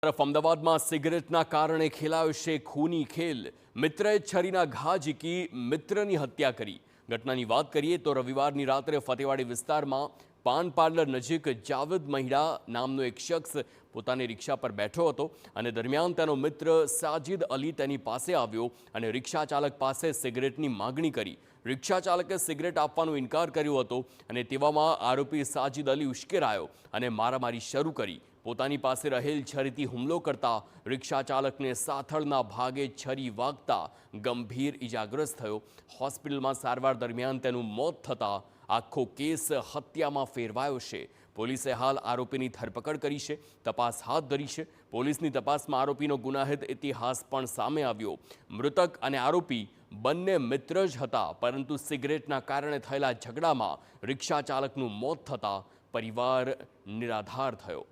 તરફ અમદાવાદમાં સિગરેટના કારણે ખેલાયો છે ખૂની ખેલ। મિત્રએ છરીના ઘા ઝીકી મિત્રની હત્યા કરી। ઘટનાની વાત કરીએ તો રવિવારની રાત્રે ફતેવાડી વિસ્તારમાં પાન પાર્લર નજીક જાવેદ મહિડા નામનો એક શખ્સ પોતાની રિક્ષા પર બેઠો હતો અને દરમિયાન તેનો મિત્ર સાજિદ અલી તેની પાસે આવ્યો અને રિક્ષા ચાલક પાસે સિગરેટની માગણી કરી। રિક્ષા ચાલકે સિગરેટ આપવાનો ઇનકાર કર્યો હતો અને તેવામાં આરોપી સાજિદ અલી ઉશ્કેરાયો અને મારામારી શરૂ કરી। પોતાની પાસે રહેલ છરીથી હુમલો કરતા રિક્ષા ચાલકને સાથળના ભાગે છરી વાગતા ગંભીર ઇજાગ્રસ્ત થયો। હોસ્પિટલમાં સારવાર દરમિયાન તેનું મોત થતાં આખો કેસ હત્યામાં ફેરવાયો છે। પોલીસે હાલ આરોપીની ધરપકડ કરી છે, તપાસ હાથ ધરી છે। પોલીસની તપાસમાં આરોપીનો ગુનાહિત ઇતિહાસ પણ સામે આવ્યો। મૃતક અને આરોપી બંને મિત્ર જ હતા, પરંતુ સિગરેટના કારણે થયેલા ઝઘડામાં રિક્ષા ચાલકનું મોત થતાં પરિવાર નિરાધાર થયો।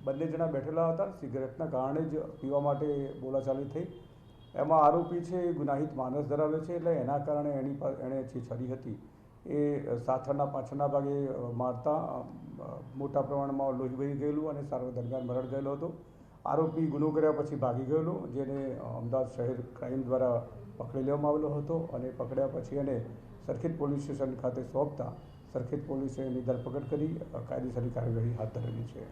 બંને જણા બેઠેલા હતા, સિગરેટના કારણે જ પીવા માટે બોલાચાલી થઈ। એમાં આરોપી છે એ ગુનાહિત માનસ ધરાવે છે, એટલે એના કારણે એણે જે છરી હતી એ સાથળના પાછળના ભાગે મારતા મોટા પ્રમાણમાં લોહી વહી ગયેલું અને સારવાર દરમિયાન મરણ ગયેલો હતો। આરોપી ગુનો કર્યા પછી ભાગી ગયેલો, જેને અમદાવાદ શહેર ક્રાઇમ દ્વારા પકડી લેવામાં આવેલો હતો અને પકડ્યા પછી એને સરખેજ પોલીસ સ્ટેશન ખાતે સોંપતા સરખેજ પોલીસે એની ધરપકડ કરી કાયદેસરની કાર્યવાહી હાથ ધરેલી છે।